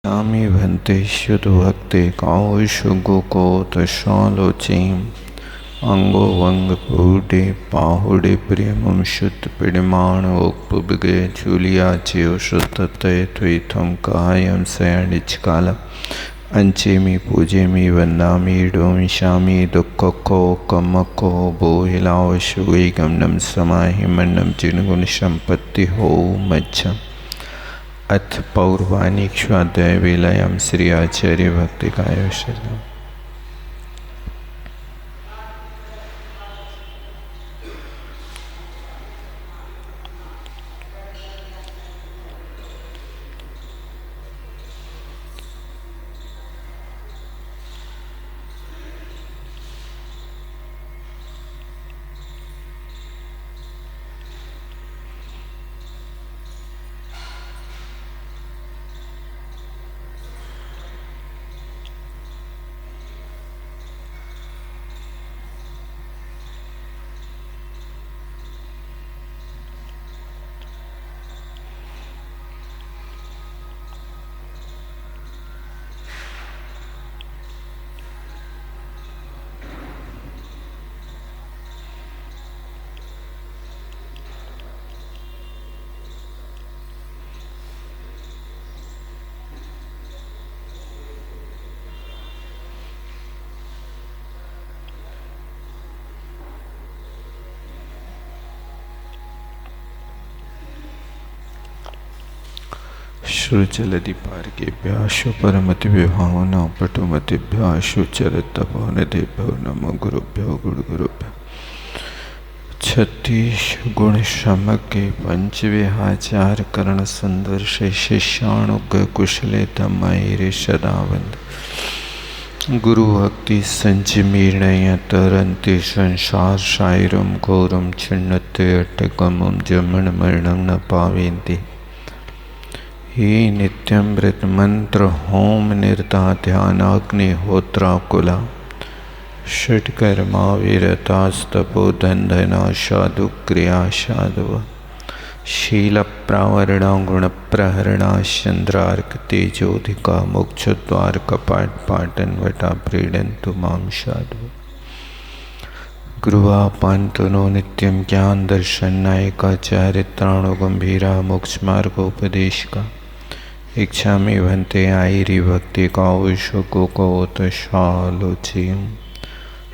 यामी भन्ते शुद्धभक्ते कावुषुगुकोतशालोचीम् अंगो वंग पूडे पाहुडे प्रियमं शुद्ध पिडिमाणोक्पुबिगे चूलियाचियो शुद्धते त्विथम कायम सयनिचकालम अंचेमी पूजेमी वन्दामी डोमिशामी दुक्खको कमको बोहिलाव शुगमनम समाहिमन्नम जिनगुण संपत्ति हो मच्छम। अथ पौर्वाणिक्ष्वाध्याय विलयम श्री आचार्य भक्ति कायोशलम। श्रुचलदिपार्केभ्याशु परमति विभावना पटुमतिभ्याशु चरितपवनदेभ्यो नमो गुरुभ्यो गुरुगुरुभ्यो। 36 गुण समके पंचविहाचार करण सुंदर से शिष्याणुग कुशले तमयरे सदावंद गुरु भक्ति संजमीर्णय तरंति संसार सायरम घोरम छिन्नते अटकमम जमन मरणं न पावेन्ति। हे नित्यमृत मंत्र होम निरता ध्यानाग्निहोत्राकुला षट्कर्मा विरतास्तपो धंधना साधु क्रिया साधव शील प्रावरणा गुण प्रहरणा चंद्रार्क तेजोधिका मोक्षद्वार कपाट पाटन वटा प्रीडंतु माम साधु गुरुवा पांतनो नित्यम ज्ञान दर्शन नायिका चारित्राणु गंभीरा मोक्ष मार्गोपदेश का इच्छा में भन्ते आयरी भक्ति कावुषुगुकोतशालोचीम्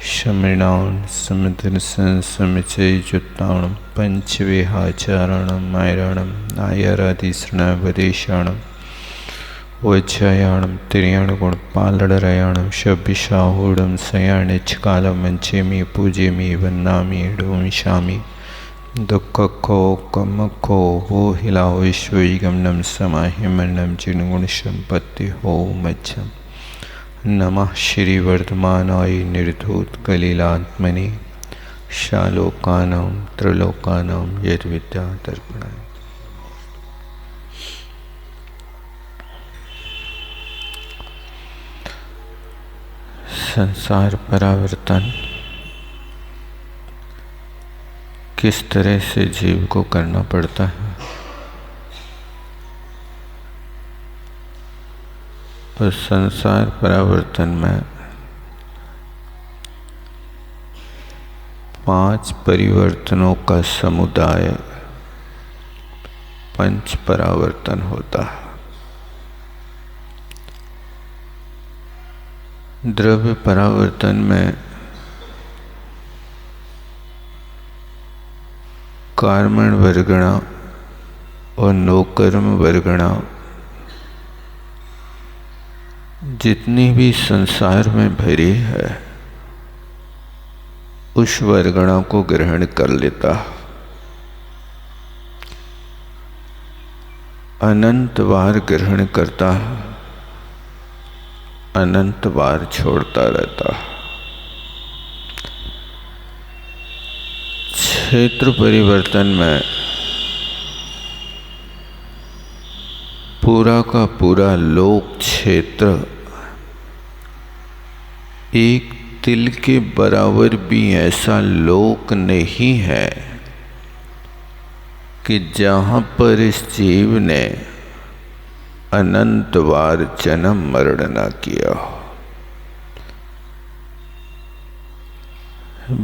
शमृणान् समदर्शन समुचय जुत्ताणं पंचविहाचारणं मायरणं नायरादिश्रणवदेशाणं वज्रयाणं तिर्याणगुणपालडरयाणं शबिशाहूढं सयानिचकालं वञ्चेमि पूजेमि वन्दामि डोमिषामि दुःखको कमको वो हिलाव विश्वगमनम समाहिमन्नम जिनगुण संपत्ति हो मच्छम। नमः श्री वर्धमानाय निर्धूत कलिलात्मने शालोकानां त्रिलोकानां यद्विद्या दर्पणाय। संसार परावर्तन किस तरह से जीव को करना पड़ता है। तो संसार परावर्तन में 5 परिवर्तनों का समुदाय पंच परावर्तन होता है। द्रव्य परावर्तन में कर्मण वर्गणा और नोकर्म वर्गणा जितनी भी संसार में भरी है उस वर्गणा को ग्रहण कर लेता, अनंत बार ग्रहण करता, अनंत बार छोड़ता रहता। क्षेत्र परिवर्तन में पूरा का पूरा लोक क्षेत्र एक तिल के बराबर भी ऐसा लोक नहीं है कि जहाँ पर इस जीव ने अनंत बार जन्म मरण न किया हो।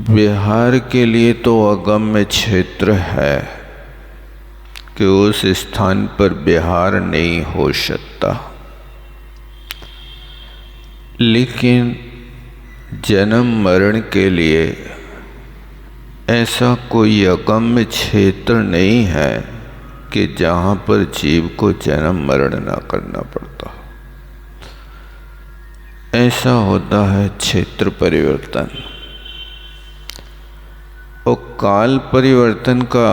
बिहार के लिए तो अगम्य क्षेत्र है कि उस स्थान पर बिहार नहीं हो सकता, लेकिन जन्म मरण के लिए ऐसा कोई अगम्य क्षेत्र नहीं है कि जहाँ पर जीव को जन्म मरण ना करना पड़ता। ऐसा होता है क्षेत्र परिवर्तन। और काल परिवर्तन का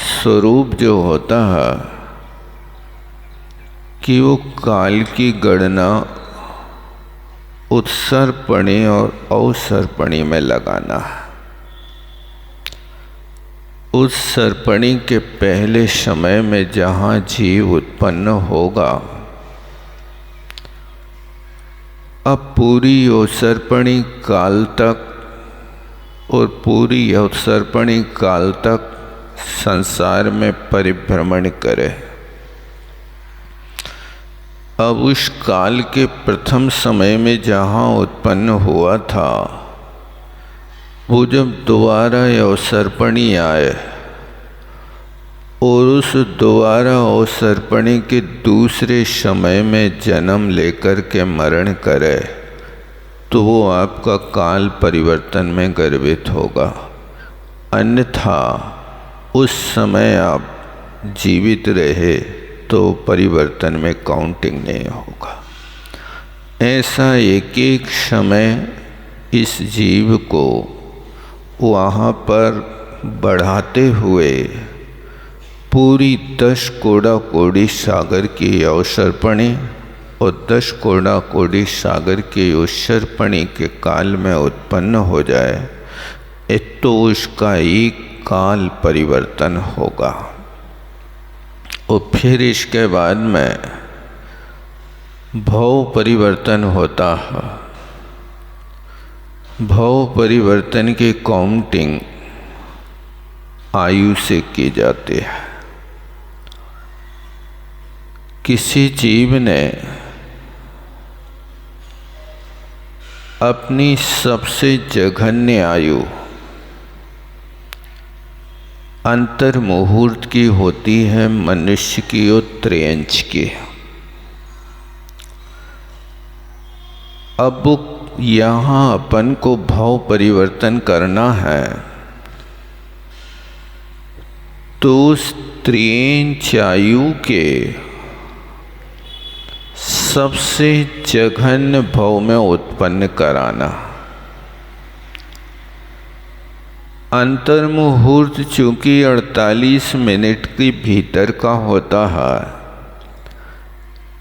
स्वरूप जो होता है कि वो काल की गणना उत्सर्पणी और अवसर्पणी में लगाना है। उत्सर्पणी के पहले समय में जहाँ जीव उत्पन्न होगा, अब पूरी अवसर्पणी काल तक और पूरी अवसर्पणी काल तक संसार में परिभ्रमण करे। अब उस काल के प्रथम समय में जहाँ उत्पन्न हुआ था, वो जब दोबारा अवसर्पणी आए और उस दोबारा अवसर्पणी के दूसरे समय में जन्म लेकर के मरण करे, तो वो आपका काल परिवर्तन में गर्भित होगा। अन्यथा उस समय आप जीवित रहे तो परिवर्तन में काउंटिंग नहीं होगा। ऐसा एक एक समय इस जीव को वहाँ पर बढ़ाते हुए पूरी 10 कोड़ा कोड़ी सागर की अवसर्पणी और 10 कोड़ा कोड़ी सागर के उत्सर्पणी के काल में उत्पन्न हो जाए, तो उसका एक काल परिवर्तन होगा। और फिर इसके बाद में भव परिवर्तन होता है। भव परिवर्तन की काउंटिंग आयु से की जाती है। किसी जीव ने अपनी सबसे जघन्य आयु अंतर मुहूर्त की होती है, मनुष्य की और त्रेंच की। अब यहाँ अपन को भाव परिवर्तन करना है, तो उस त्रेंच आयु के सबसे जघन्य भाव में उत्पन्न कराना। अंतर मुहूर्त चूंकि 48 मिनट के भीतर का होता है,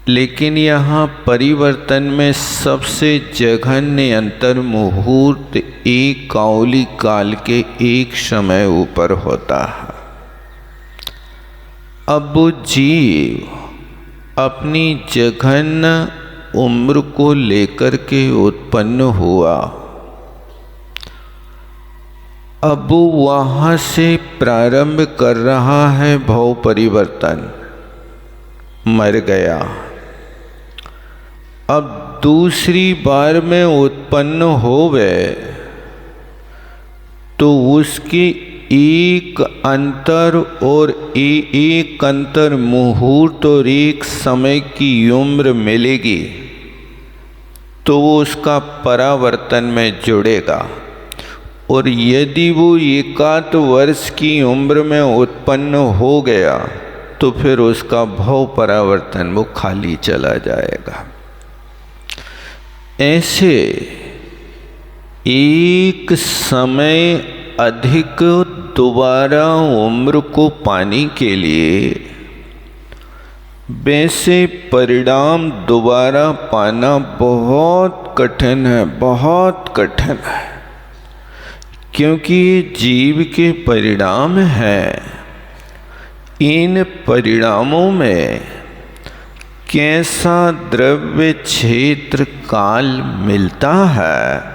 लेकिन यहाँ परिवर्तन में सबसे जघन्य अंतर मुहूर्त एक काउली काल के एक समय ऊपर होता है। अब वो जीव अपनी जघन्य उम्र को लेकर के उत्पन्न हुआ। अब वो वहाँ से प्रारंभ कर रहा है भाव परिवर्तन, मर गया। अब दूसरी बार में उत्पन्न होवे तो उसकी एक अंतर और एक अंतर मुहूर्त और एक समय की उम्र मिलेगी, तो वो उसका परावर्तन में जुड़ेगा। और यदि वो 1 वर्ष की उम्र में उत्पन्न हो गया, तो फिर उसका भव परावर्तन वो खाली चला जाएगा। ऐसे एक समय अधिक दोबारा उम्र को पाने के लिए वैसे परिणाम दोबारा पाना बहुत कठिन है, बहुत कठिन है। क्योंकि जीव के परिणाम हैं, इन परिणामों में कैसा द्रव्य क्षेत्र काल मिलता है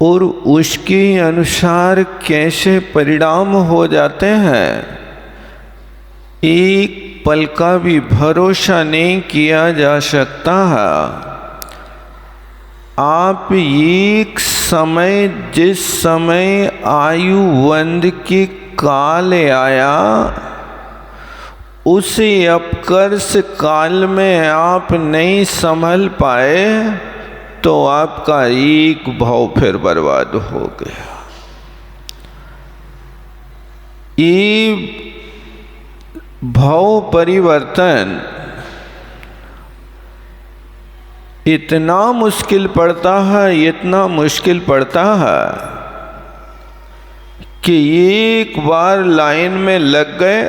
और उसके अनुसार कैसे परिणाम हो जाते हैं। एक पल का भी भरोसा नहीं किया जा सकता है। आप एक समय, जिस समय आयु वंद की काल आया, उसे अपकर्ष काल में आप नहीं संभल पाए तो आपका एक भाव फिर बर्बाद हो गया। ये भाव परिवर्तन इतना मुश्किल पड़ता है, इतना मुश्किल पड़ता है कि एक बार लाइन में लग गए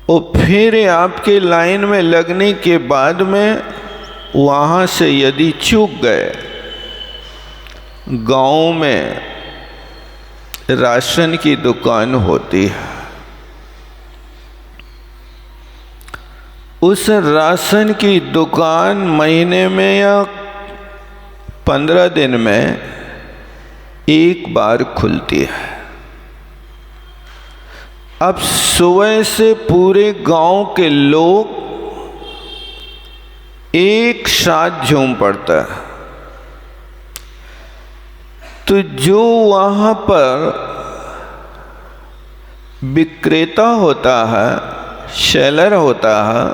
और फिर आपके लाइन में लगने के बाद में वहाँ से यदि चूक गए, गांव में राशन की दुकान होती है, उस राशन की दुकान महीने में या 15 दिन में एक बार खुलती है। अब सुबह से पूरे गांव के लोग एक साथ झूम पड़ता है, तो जो वहाँ पर विक्रेता होता है, सेलर होता है,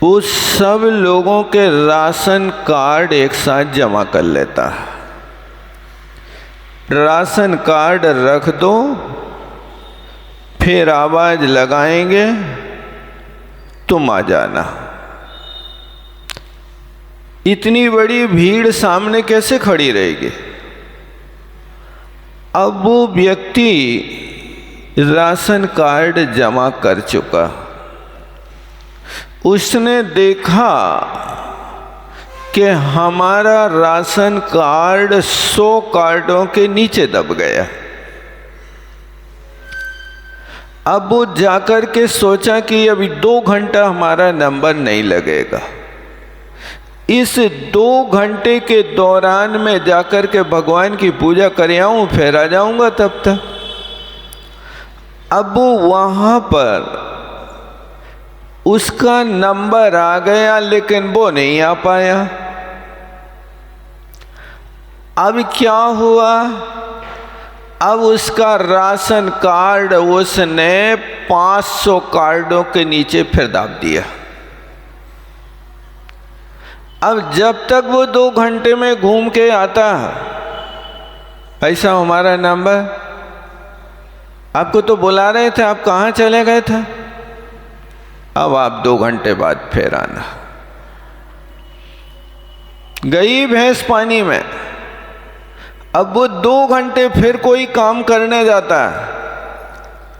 वो सब लोगों के राशन कार्ड एक साथ जमा कर लेता है। राशन कार्ड रख दो, फिर आवाज लगाएंगे, तुम आ जाना। इतनी बड़ी भीड़ सामने कैसे खड़ी रहेगी? अब वो व्यक्ति राशन कार्ड जमा कर चुका, उसने देखा कि हमारा राशन कार्ड 100 कार्डों के नीचे दब गया। अब वो जाकर के सोचा कि अभी 2 घंटा हमारा नंबर नहीं लगेगा। इस 2 घंटे के दौरान में जाकर के भगवान की पूजा कर आऊं, फिर आ जाऊंगा तब तक। अब वो वहां पर उसका नंबर आ गया, लेकिन वो नहीं आ पाया। अब क्या हुआ? अब उसका राशन कार्ड उसने 500 कार्डों के नीचे फिर दाब दिया। अब जब तक वो 2 घंटे में घूम के आता, ऐसा हमारा नंबर, आपको तो बुला रहे थे, आप कहाँ चले गए थे? अब आप 2 घंटे बाद फिर आना। गई भैंस पानी में। अब वो 2 घंटे फिर कोई काम करने जाता है,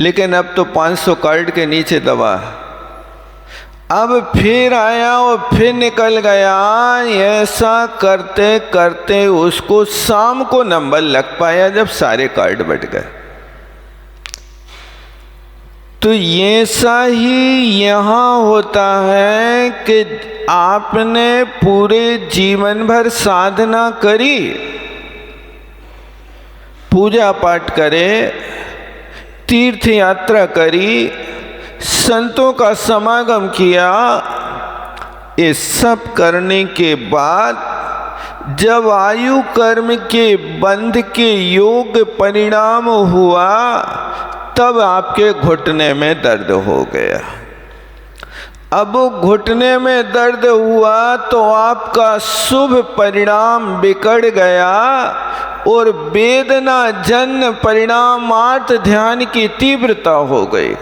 लेकिन अब तो 500 कार्ड के नीचे दबा। अब फिर आया और फिर निकल गया। ऐसा करते करते उसको शाम को नंबर लग पाया, जब सारे कार्ड बट गए। तो ऐसा ही यहाँ होता है कि आपने पूरे जीवन भर साधना करी, पूजा पाठ करे, तीर्थ यात्रा करी, संतों का समागम किया, ये सब करने के बाद जब आयु कर्म के बंध के योग परिणाम हुआ, तब आपके घुटने में दर्द हो गया। अब घुटने में दर्द हुआ तो आपका शुभ परिणाम बिगड़ गया और वेदना जन्य परिणाम आर्त ध्यान की तीव्रता हो गई।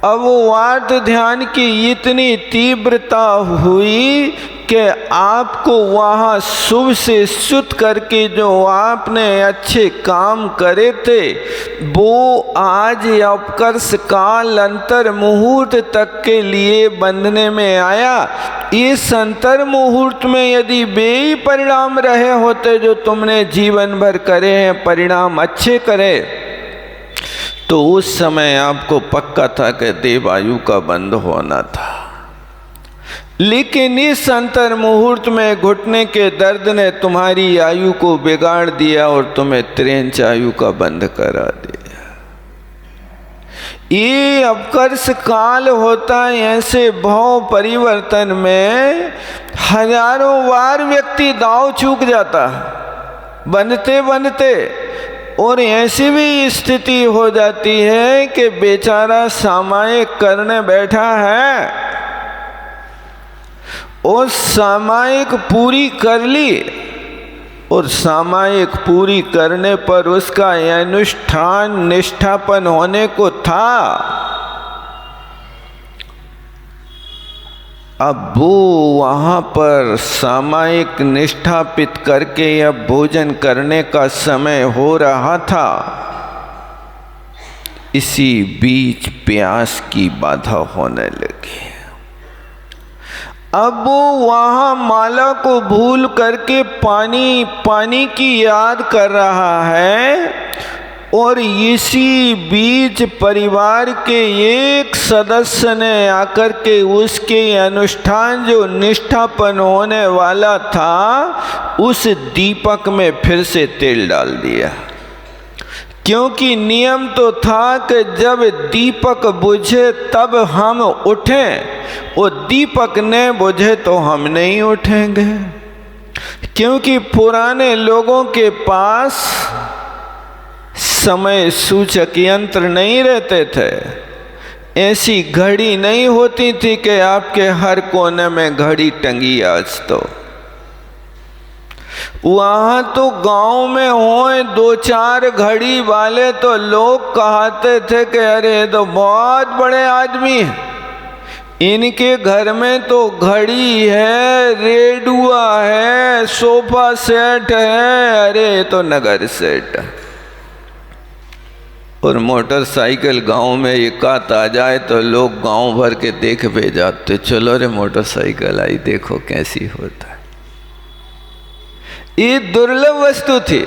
अब वो आर्त ध्यान की इतनी तीव्रता हुई कि आपको वहाँ शुभ से शुद्ध करके जो आपने अच्छे काम करे थे, वो आज अपकर्ष काल अंतर मुहूर्त तक के लिए बंधने में आया। इस अंतर मुहूर्त में यदि वे ही परिणाम रहे होते जो तुमने जीवन भर करे हैं, परिणाम अच्छे करे, तो उस समय आपको पक्का था कि देवायु का बंध होना था। लेकिन इस अंतर मुहूर्त में घुटने के दर्द ने तुम्हारी आयु को बिगाड़ दिया और तुम्हें त्रेंच आयु का बंध करा दिया। ये अपकर्ष काल होता है। ऐसे भाव परिवर्तन में हजारों बार व्यक्ति दांव चूक जाता है बनते बनते, और ऐसी भी स्थिति हो जाती है कि बेचारा सामायिक करने बैठा है और सामायिक पूरी कर ली, और सामायिक पूरी करने पर उसका अनुष्ठान निष्ठापन होने को था, अब वो वहाँ पर सामायिक निष्ठापित करके अब भोजन करने का समय हो रहा था। इसी बीच प्यास की बाधा होने लगी। अब वो वहाँ माला को भूल करके पानी की याद कर रहा है, और इसी बीच परिवार के एक सदस्य ने आकर के उसके अनुष्ठान जो निष्ठापन होने वाला था उस दीपक में फिर से तेल डाल दिया। क्योंकि नियम तो था कि जब दीपक बुझे तब हम उठें, वो दीपक न बुझे तो हम नहीं उठेंगे। क्योंकि पुराने लोगों के पास समय सूचक यंत्र नहीं रहते थे, ऐसी घड़ी नहीं होती थी कि आपके हर कोने में घड़ी टंगी। आज तो वहाँ तो गांव में होए दो चार घड़ी वाले तो लोग कहते थे कि अरे तो बहुत बड़े आदमी हैं, इनके घर में तो घड़ी है, रेडुआ है, सोफा सेट है, अरे तो नगर सेट है। और मोटरसाइकिल गांव में एकात आ जाए तो लोग गांव भर के देख पे जाते, चलो रे मोटरसाइकिल आई, देखो कैसी होता है। ये दुर्लभ वस्तु थी।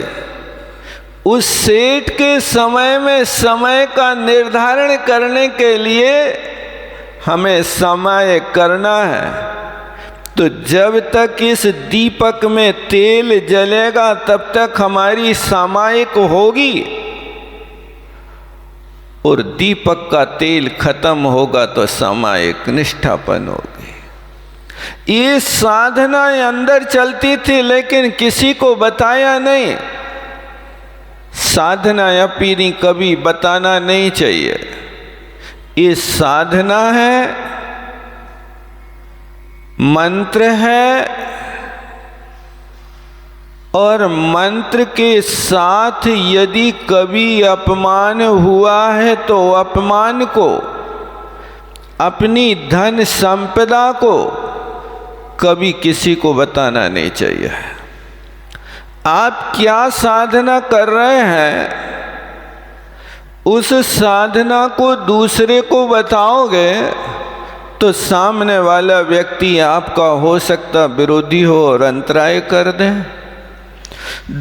उस सेठ के समय में समय का निर्धारण करने के लिए हमें समय करना है, तो जब तक इस दीपक में तेल जलेगा तब तक हमारी सामायिक होगी, और दीपक का तेल खत्म होगा तो सामायिक निष्ठापन होगी। ये साधना अंदर चलती थी लेकिन किसी को बताया नहीं। साधना अपनी कभी बताना नहीं चाहिए। ये साधना है, मंत्र है, और मंत्र के साथ यदि कभी अपमान हुआ है तो अपमान को, अपनी धन संपदा को कभी किसी को बताना नहीं चाहिए। आप क्या साधना कर रहे हैं, उस साधना को दूसरे को बताओगे तो सामने वाला व्यक्ति आपका हो सकता विरोधी हो और अंतराय कर दे।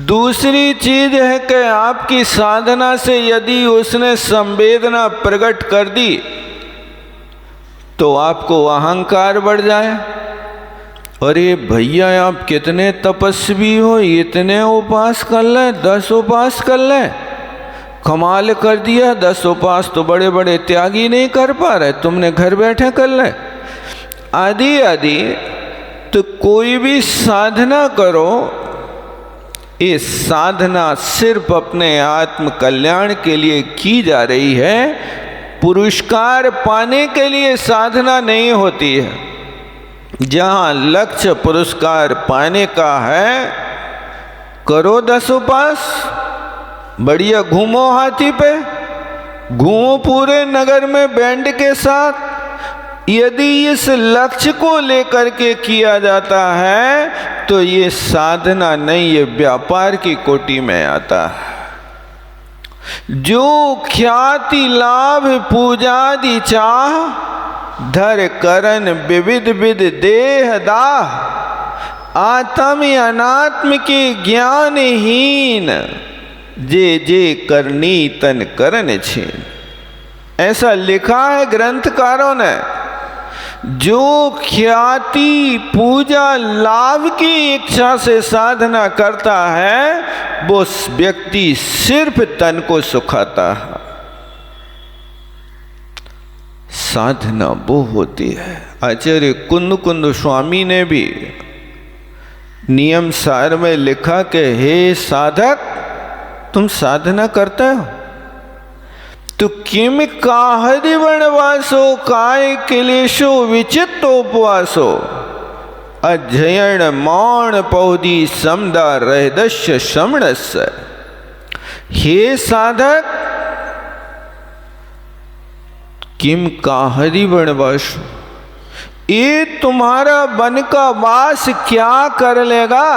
दूसरी चीज है कि आपकी साधना से यदि उसने संवेदना प्रकट कर दी तो आपको अहंकार बढ़ जाए। अरे भैया आप कितने तपस्वी हो, इतने उपास कर ले, 10 उपास कर ले, कमाल कर दिया। 10 उपास तो बड़े बड़े त्यागी नहीं कर पा रहे, तुमने घर बैठे कर ले, आदि आदि। तो कोई भी साधना करो, ये साधना सिर्फ अपने आत्म कल्याण के लिए की जा रही है, पुरस्कार पाने के लिए साधना नहीं होती है। जहाँ लक्ष्य पुरस्कार पाने का है, करो 10 उपास, बढ़िया घूमो हाथी पे, घूमो पूरे नगर में बैंड के साथ। यदि इस लक्ष्य को लेकर के किया जाता है तो ये साधना नहीं, ये व्यापार की कोटि में आता है। जो ख्याति लाभ पूजादि चाह, धर करन विविध विध देह दाह, आत्म अनात्म के ज्ञानहीन, जे जे करनी तन करन छीन। ऐसा लिखा है ग्रंथकारों ने। जो ख्याति पूजा लाभ की इच्छा से साधना करता है वो व्यक्ति सिर्फ तन को सुखाता है। साधना वो होती है। आचार्य कुंद कुंद स्वामी ने भी नियम सार में लिखा कि हे साधक, तुम साधना करते हो तो किम काहरि वनवासो काय क्लेशो विचित्तोपवासो अध्ययन मौन पौधी समदा रहदस्य श्रमणस्य। हे साधक, किम काहरि वनवासो, ये तुम्हारा वन का वास क्या कर लेगा,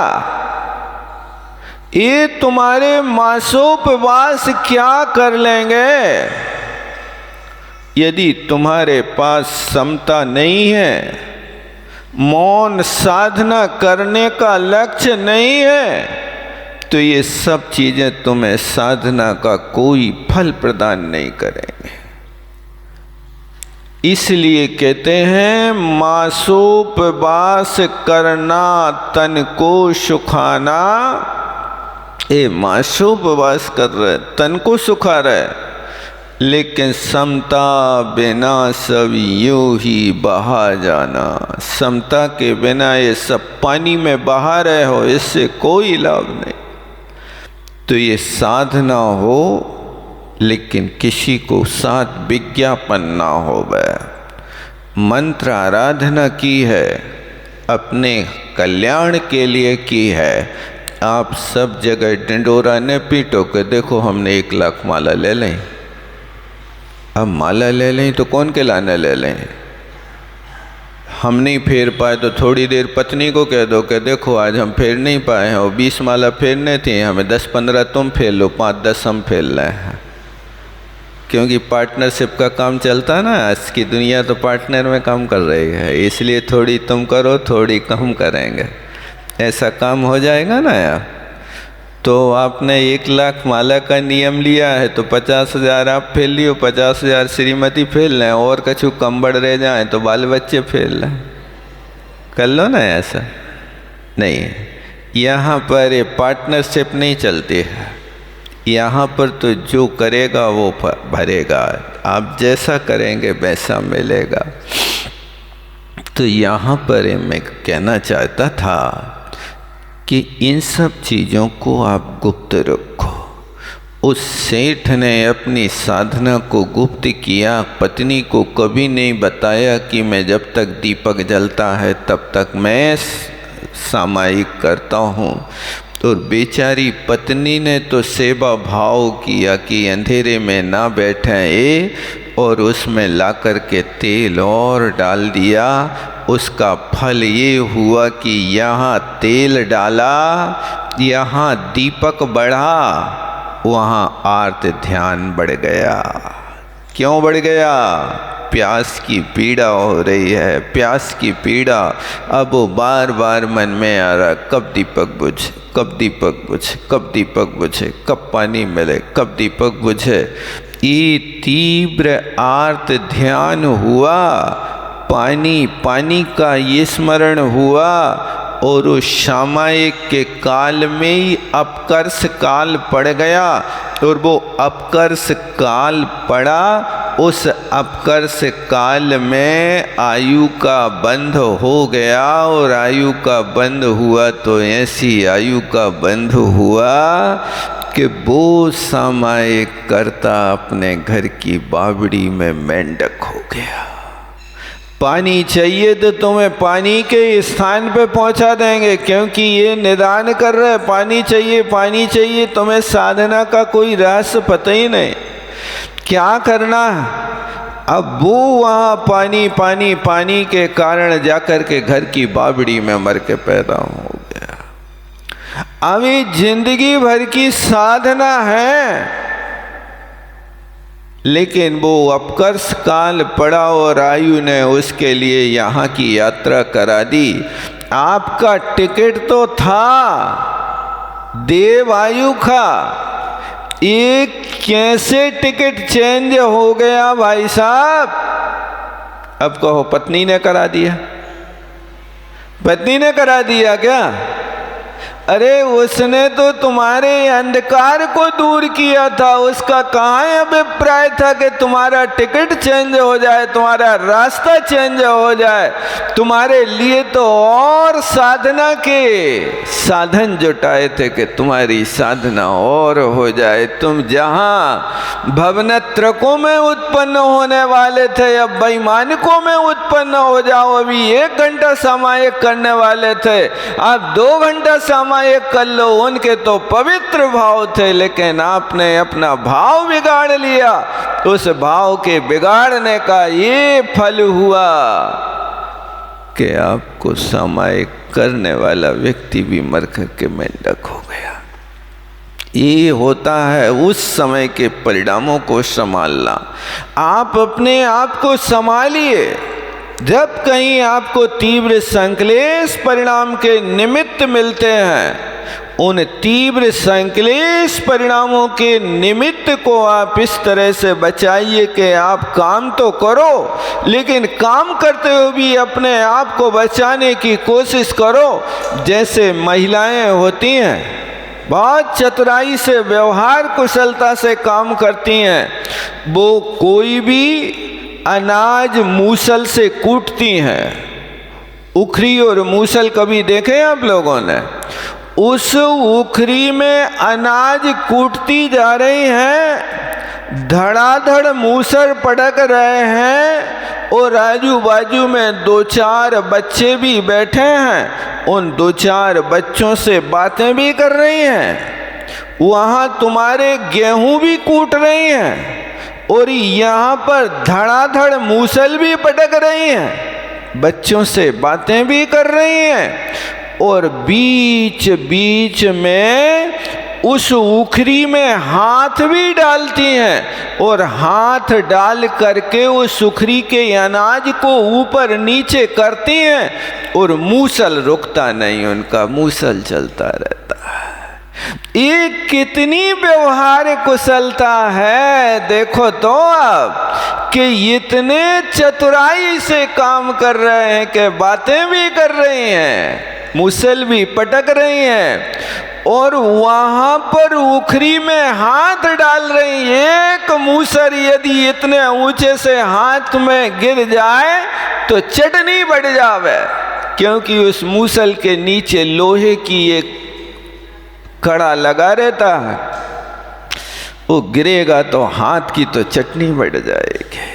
ये तुम्हारे मासोपवास क्या कर लेंगे। यदि तुम्हारे पास समता नहीं है, मौन साधना करने का लक्ष्य नहीं है, तो ये सब चीजें तुम्हें साधना का कोई फल प्रदान नहीं करेंगे। इसलिए कहते हैं मासोपवास करना तन को सुखाना। ये मासोपवास कर रहे, तन को सुखा रहे, लेकिन समता बिना सब यूं ही बहा जाना। समता के बिना ये सब पानी में बहा रहे हो, इससे कोई लाभ नहीं। तो ये साधना हो, लेकिन किसी को साथ विज्ञापन ना हो। मंत्र आराधना की है, अपने कल्याण के लिए की है। आप सब जगह डिंडोरा ने पीटो के देखो हमने 1 लाख माला ले लें। अब माला ले लें तो कौन के लाने ले लें। हम नहीं फेर पाए तो थोड़ी देर पत्नी को कह दो कि देखो आज हम फेर नहीं पाए हैं, और 20 माला फेरने थी, हमें 10-15 तुम फेर लो, 5-10 हम फेर रहे हैं। क्योंकि पार्टनरशिप का काम चलता ना, आज की दुनिया तो पार्टनर में काम कर रही है, इसलिए थोड़ी तुम करो थोड़ी कम करेंगे, ऐसा काम हो जाएगा ना यार। तो आपने 1 लाख माला का नियम लिया है तो 50,000 आप फेल लियो, 50,000 श्रीमती फेल लें, और कछु कमबड़ रह जाए तो बाल बच्चे फेल लें, कर लो ना। ऐसा नहीं, यहाँ पर ये पार्टनरशिप नहीं चलती है। यहाँ पर तो जो करेगा वो भरेगा, आप जैसा करेंगे वैसा मिलेगा। तो यहाँ पर मैं कहना चाहता था कि इन सब चीज़ों को आप गुप्त रखो। उस सेठ ने अपनी साधना को गुप्त किया, पत्नी को कभी नहीं बताया कि मैं जब तक दीपक जलता है तब तक मैं सामायिक करता हूँ। तो बेचारी पत्नी ने तो सेवा भाव किया कि अंधेरे में ना बैठे ये, और उसमें ला कर के तेल और डाल दिया। उसका फल ये हुआ कि यहाँ तेल डाला, यहाँ दीपक बढ़ा, वहाँ आर्त ध्यान बढ़ गया। क्यों बढ़ गया? प्यास की पीड़ा हो रही है, प्यास की पीड़ा। अब वो बार बार मन में आ रहा, कब दीपक बुझे, कब दीपक बुझे, कब दीपक बुझे, कब पानी मिले, कब दीपक बुझे। ये तीव्र आर्त ध्यान हुआ, पानी का ये स्मरण हुआ, और उस सामायिक के काल में ही अपकर्ष काल पड़ गया। और वो अपकर्ष काल पड़ा, उस अपकर्ष काल में आयु का बंध हो गया। और आयु का बंध हुआ तो ऐसी आयु का बंध हुआ कि वो सामायिक करता अपने घर की बावड़ी में मेंढक हो गया। पानी चाहिए तो तुम्हें पानी के स्थान पे पहुंचा देंगे, क्योंकि ये निदान कर रहे पानी चाहिए, पानी चाहिए। तुम्हें साधना का कोई रहस्य पता ही नहीं, क्या करना। अब वो वहाँ पानी के कारण जाकर के घर की बावड़ी में मर के पैदा हो गया। अब ये जिंदगी भर की साधना है, लेकिन वो अपकर्ष काल पड़ा और आयु ने उसके लिए यहाँ की यात्रा करा दी। आपका टिकट तो था देव आयु का, एक कैसे टिकट चेंज हो गया भाई साहब। अब कहो पत्नी ने करा दिया, पत्नी ने करा दिया क्या? अरे उसने तो तुम्हारे अंधकार को दूर किया था, उसका कहाँ अभिप्राय था कि तुम्हारा टिकट चेंज हो जाए, तुम्हारा रास्ता चेंज हो जाए। तुम्हारे लिए तो और साधना के साधन जुटाए थे कि तुम्हारी साधना और हो जाए। तुम जहाँ भवनत्रकों में उत्पन्न होने वाले थे, अब वैमानिकों में उत्पन्न हो जाओ। अभी 1 घंटा सामायिक करने वाले थे, आप 2 घंटा सामायिक कर लो। उनके तो पवित्र भाव थे, लेकिन आपने अपना भाव बिगाड़ लिया। उस भाव के बिगाड़ने का ये फल हुआ कि आपको सामायिक करने वाला व्यक्ति भी मर करके मेंढक हो गया। ये होता है उस समय के परिणामों को संभालना। आप अपने आप को संभालिए। जब कहीं आपको तीव्र संक्लेश परिणाम के निमित्त मिलते हैं, उन तीव्र संक्लेश परिणामों के निमित्त को आप इस तरह से बचाइए कि आप काम तो करो, लेकिन काम करते हुए भी अपने आप को बचाने की कोशिश करो। जैसे महिलाएं होती हैं, बहुत चतुराई से, व्यवहार कुशलता से काम करती हैं। वो कोई भी अनाज मूसल से कूटती हैं। उखरी और मूसल कभी देखे आप लोगों ने? उस उखरी में अनाज कूटती जा रही हैं, धड़ाधड़ मूसर पटक रहे हैं, और आजू बाजू में 2-4 बच्चे भी बैठे हैं। उन 2-4 बच्चों से बातें भी कर रही हैं। वहाँ तुम्हारे गेहूं भी कूट रही हैं, और यहाँ पर धड़ाधड़ मूसल भी पटक रही हैं, बच्चों से बातें भी कर रही हैं, और बीच बीच में उस उखरी में हाथ भी डालती हैं, और हाथ डाल करके उस उखरी के अनाज को ऊपर नीचे करती हैं, और मूसल रुकता नहीं, उनका मूसल चलता रहता है। ये कितनी व्यवहार कुशलता है, देखो तो आप कि इतने चतुराई से काम कर रहे हैं कि बातें भी कर रही हैं, मूसल भी पटक रही हैं, और वहां पर उखरी में हाथ डाल रही। एक मूसर यदि इतने ऊंचे से हाथ में गिर जाए तो चटनी बढ़ जावे, क्योंकि उस मूसल के नीचे लोहे की एक कड़ा लगा रहता है। वो गिरेगा तो हाथ की तो चटनी बढ़ जाएगी।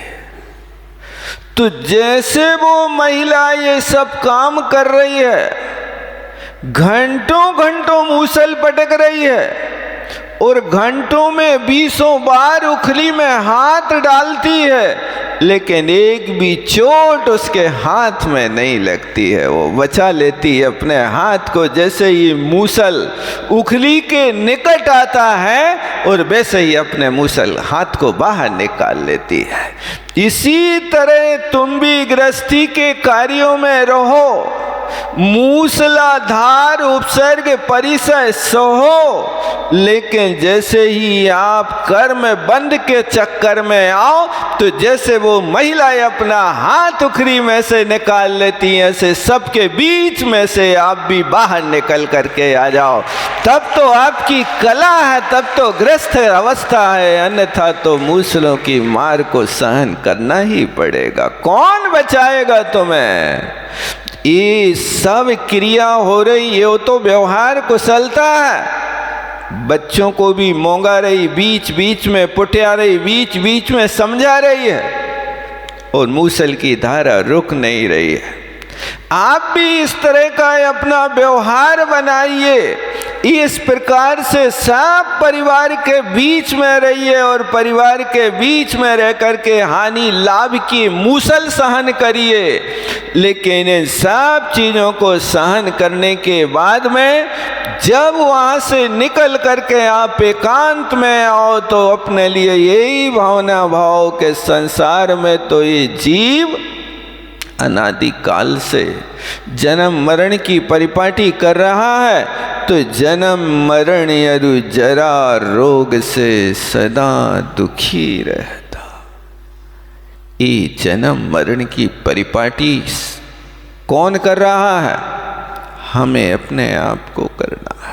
तो जैसे वो महिला ये सब काम कर रही है, घंटों घंटों मूसल पटक रही है, और घंटों में 20 बार उखली में हाथ डालती है, लेकिन एक भी चोट उसके हाथ में नहीं लगती है। वो बचा लेती है अपने हाथ को। जैसे ही मूसल उखली के निकट आता है, और वैसे ही अपने मूसल हाथ को बाहर निकाल लेती है। इसी तरह तुम भी गृहस्थी के कार्यों में रहो, मूसलाधार उपसर्ग परिसय सहो, लेकिन जैसे ही आप कर्म बंद के चक्कर में आओ, तो जैसे वो महिलाएं अपना हाथ उखरी में से निकाल लेती हैं, ऐसे सबके बीच में से आप भी बाहर निकल करके आ जाओ। तब तो आपकी कला है, तब तो गृहस्थ अवस्था है, अन्यथा तो मूसलों की मार को सहन करना ही पड़ेगा। कौन बचाएगा तुम्हें? ये सब क्रिया हो रही, ये तो व्यवहार कुशलता है। बच्चों को भी मोंगा रही, बीच बीच में पुटिया रही, बीच बीच में समझा रही है, और मूसल की धारा रुक नहीं रही है। आप भी इस तरह का अपना व्यवहार बनाइए। इस प्रकार से सब परिवार के बीच में रहिए, और परिवार के बीच में रह करके हानि लाभ की मूसल सहन करिए। लेकिन इन सब चीज़ों को सहन करने के बाद में जब वहाँ से निकल करके आप एकांत में आओ, तो अपने लिए यही भावना भाव के संसार में तो ये जीव अनादिकाल से जन्म मरण की परिपाटी कर रहा है, तो जन्म मरण अरु जरा रोग से सदा दुखी रहता। ये जन्म मरण की परिपाटी कौन कर रहा है? हमें अपने आप को करना है।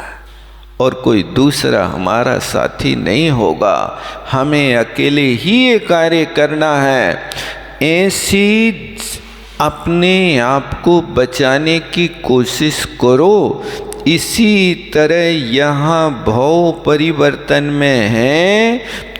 और कोई दूसरा हमारा साथी नहीं होगा, हमें अकेले ही ये कार्य करना है। ऐसी अपने आप को बचाने की कोशिश करो। इसी तरह यहाँ भाव परिवर्तन में है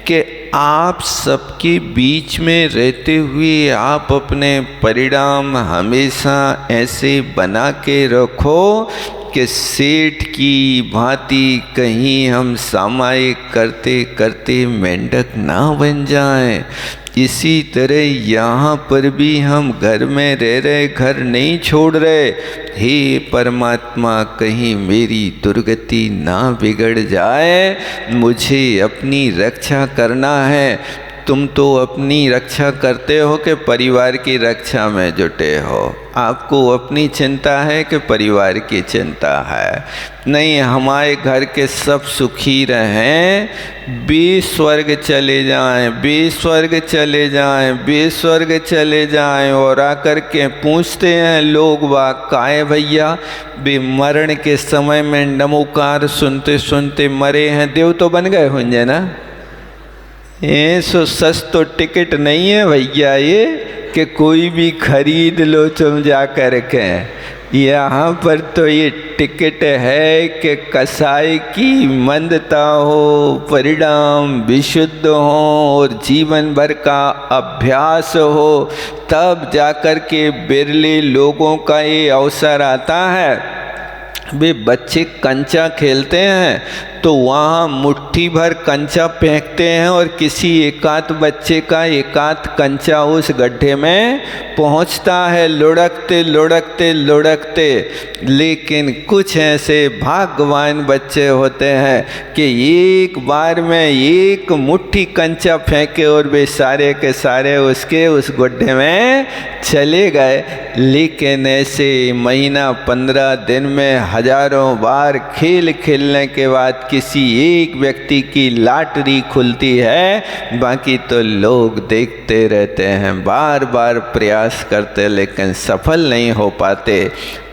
कि आप सबके बीच में रहते हुए आप अपने परिणाम हमेशा ऐसे बना के रखो कि सेठ की भांति कहीं हम सामायिक करते करते मेंढक ना बन जाएं। इसी तरह यहाँ पर भी हम घर में रह रहे, घर नहीं छोड़ रहे। हे परमात्मा, कहीं मेरी दुर्गति ना बिगड़ जाए, मुझे अपनी रक्षा करना है। तुम तो अपनी रक्षा करते हो कि परिवार की रक्षा में जुटे हो? आपको अपनी चिंता है कि परिवार की चिंता है? नहीं, हमारे घर के सब सुखी रहें, बेस्वर्ग चले जाएं, बेस्वर्ग चले जाएं, बेस्वर्ग चले जाएं। और आकर के पूछते हैं लोग वाह, काहे भैया बे मरण के समय में नमोकार सुनते सुनते मरे हैं? देव तो बन गए होंगे ना? ये सो सस्तो टिकट नहीं है भैया ये कि कोई भी खरीद लो तुम जा कर के। यहाँ पर तो ये टिकट है कि कसाई की मंदता हो, परिणाम विशुद्ध हो और जीवन भर का अभ्यास हो, तब जाकर के बिरले लोगों का ये अवसर आता है। वे बच्चे कंचा खेलते हैं तो वहाँ मुट्ठी भर कंचा फेंकते हैं और किसी एकाध बच्चे का एकाध कंचा उस गड्ढे में पहुँचता है, लुढ़कते लुढ़कते लुढ़कते। लेकिन कुछ ऐसे भाग्यवान बच्चे होते हैं कि एक बार में एक मुट्ठी कंचा फेंके और वे सारे के सारे उसके उस गड्ढे में चले गए। लेकिन ऐसे महीना 15 दिन में हजारों बार खेल खेलने के बाद किसी एक व्यक्ति की लॉटरी खुलती है, बाकी तो लोग देखते रहते हैं, बार बार प्रयास करते लेकिन सफल नहीं हो पाते।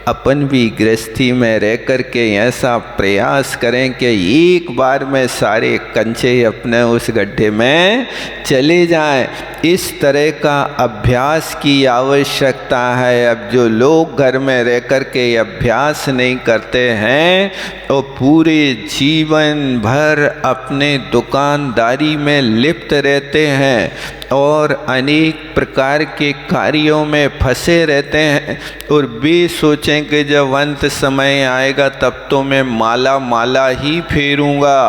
अपन भी गृहस्थी में रह कर के ऐसा प्रयास करें कि एक बार में सारे कंचे अपने उस गड्ढे में चले जाएं। इस तरह का अभ्यास की आवश्यकता है। अब जो लोग घर में रह कर के अभ्यास नहीं करते हैं तो पूरे जीवन भर अपने दुकानदारी में लिप्त रहते हैं और अनेक प्रकार के कार्यों में फंसे रहते हैं और वे सोचें कि जब अंत समय आएगा तब तो मैं माला माला ही फेरूंगा।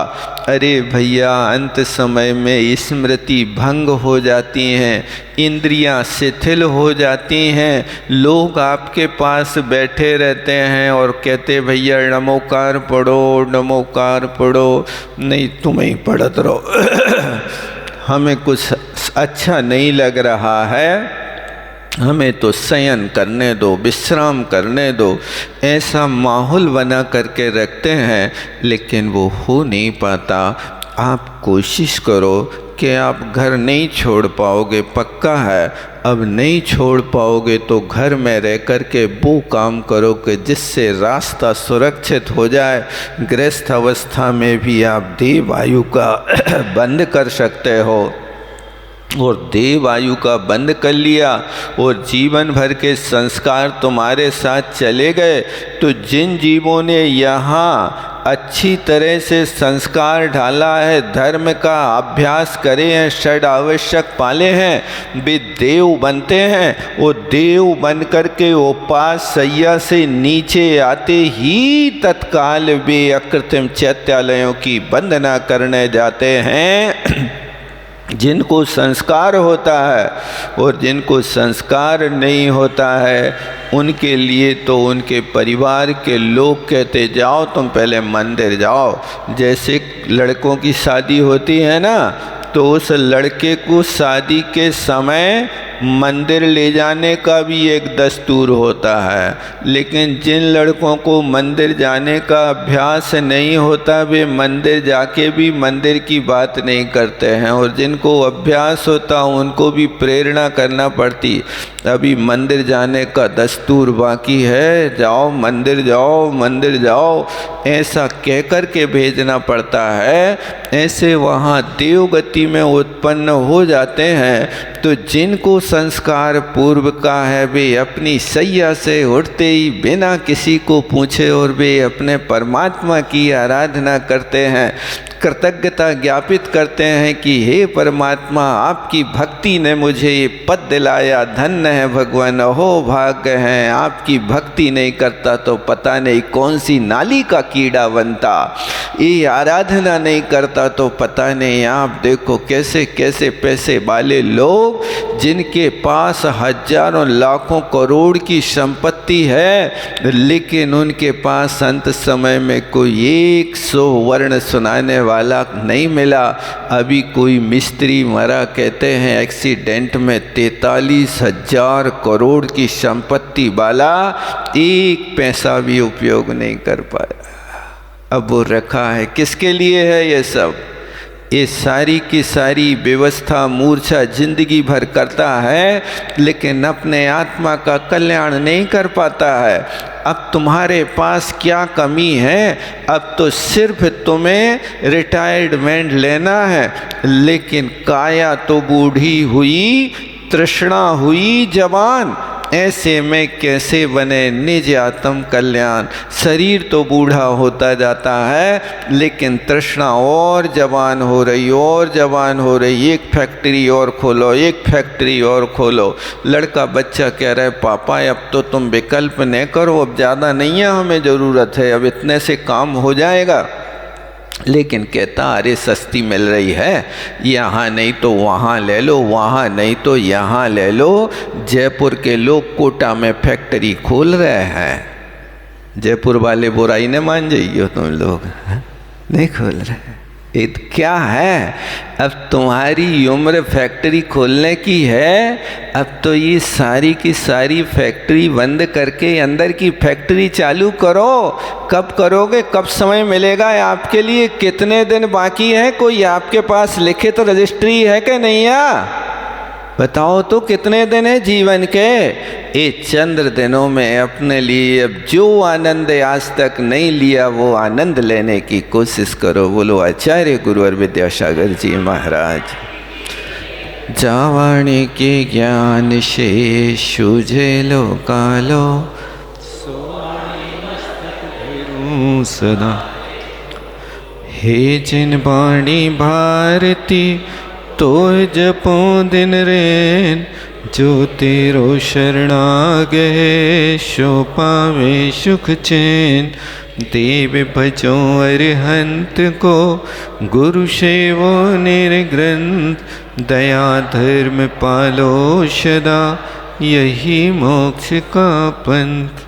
अरे भैया, अंत समय में स्मृति भंग हो जाती हैं, इंद्रियां शिथिल हो जाती हैं। लोग आपके पास बैठे रहते हैं और कहते भैया नमोकार पढ़ो, नमोकार पढ़ो। नहीं, तुम ही पढ़त रहो हमें कुछ अच्छा नहीं लग रहा है, हमें तो शयन करने दो, विश्राम करने दो। ऐसा माहौल बना करके रखते हैं लेकिन वो हो नहीं पाता। आप कोशिश करो कि आप घर नहीं छोड़ पाओगे, पक्का है। अब नहीं छोड़ पाओगे तो घर में रह कर के वो काम करो कि जिससे रास्ता सुरक्षित हो जाए। गृहस्थ अवस्था में भी आप देव आयु का बंद कर सकते हो और देव आयु का बंद कर लिया और जीवन भर के संस्कार तुम्हारे साथ चले गए। तो जिन जीवों ने यहाँ अच्छी तरह से संस्कार ढाला है, धर्म का अभ्यास करे हैं, षड आवश्यक पाले हैं, वे देव बनते हैं। वो देव बन कर के उपास सैया से नीचे आते ही तत्काल वे अकृत्रिम चैत्यालयों की वंदना करने जाते हैं। जिनको संस्कार होता है और जिनको संस्कार नहीं होता है उनके लिए तो उनके परिवार के लोग कहते जाओ तुम पहले मंदिर जाओ। जैसे लड़कों की शादी होती है ना, तो उस लड़के को शादी के समय मंदिर ले जाने का भी एक दस्तूर होता है, लेकिन जिन लड़कों को मंदिर जाने का अभ्यास नहीं होता वे मंदिर जाके भी मंदिर की बात नहीं करते हैं, और जिनको अभ्यास होता उनको भी प्रेरणा करना पड़ती अभी मंदिर जाने का दस्तूर बाकी है, जाओ मंदिर जाओ मंदिर जाओ, ऐसा कहकर के भेजना पड़ता है। ऐसे वहाँ देवगति में उत्पन्न हो जाते हैं। तो जिनको संस्कार पूर्व का है वे अपनी सैया से उठते ही बिना किसी को पूछे और वे अपने परमात्मा की आराधना करते हैं, कृतज्ञता ज्ञापित करते हैं कि हे परमात्मा आपकी भक्ति ने मुझे ये पद दिलाया, धन्य है भगवान, हो भाग्य हैं, आपकी भक्ति नहीं करता तो पता नहीं कौन सी नाली का कीड़ा बनता, ये आराधना नहीं करता तो पता नहीं। आप देखो कैसे कैसे पैसे वाले लोग जिनके पास हजारों लाखों करोड़ की संपत्ति है, लेकिन उनके पास अंत समय में कोई 100 वर्ण सुनाने वाला नहीं मिला। अभी कोई मिस्त्री मरा, कहते हैं एक्सीडेंट में, 43,000 करोड़ की संपत्ति वाला, एक पैसा भी उपयोग नहीं कर पाया। अब वो रखा है किसके लिए है ये सब? ये सारी की सारी व्यवस्था मूर्छा जिंदगी भर करता है, लेकिन अपने आत्मा का कल्याण नहीं कर पाता है। अब तुम्हारे पास क्या कमी है? अब तो सिर्फ तुम्हें रिटायरमेंट लेना है, लेकिन काया तो बूढ़ी हुई, तृष्णा हुई जवान, ऐसे में कैसे बने निज आत्म कल्याण? शरीर तो बूढ़ा होता जाता है, लेकिन तृष्णा और जवान हो रही और जवान हो रही। एक फैक्ट्री और खोलो, एक फैक्ट्री और खोलो। लड़का बच्चा कह रहा है पापा अब तो तुम विकल्प न करो, अब ज़्यादा नहीं है हमें ज़रूरत है, अब इतने से काम हो जाएगा। लेकिन कहता अरे सस्ती मिल रही है, यहाँ नहीं तो वहाँ ले लो, वहाँ नहीं तो यहाँ ले लो। जयपुर के लोग कोटा में फैक्ट्री खोल रहे हैं। जयपुर वाले बुराई न मान जाइए तुम लोग, नहीं खोल रहे। ये क्या है? अब तुम्हारी उम्र फैक्ट्री खोलने की है, अब तो ये सारी की सारी फैक्ट्री बंद करके अंदर की फैक्ट्री चालू करो। कब करोगे? कब समय मिलेगा आपके लिए? कितने दिन बाकी है? कोई आपके पास लिखित रजिस्ट्री है कि नहीं है? बताओ तो कितने दिन है जीवन के? ये चंद्र दिनों में अपने लिए अब जो आनंद आज तक नहीं लिया वो आनंद लेने की कोशिश करो। बोलो आचार्य गुरुवर विद्यासागर जी महाराज। जावाणी के ज्ञान से सूझे लो कालो, सदा हे जिन वाणी भारती तो जपो दिन रेन, जो तेरो शरणा गए सो पावे सुख चैन। देव भजो अरिहंत को गुरु सेवो निर्ग्रंथ, दया धर्म पालो सदा यही मोक्ष का पंथ।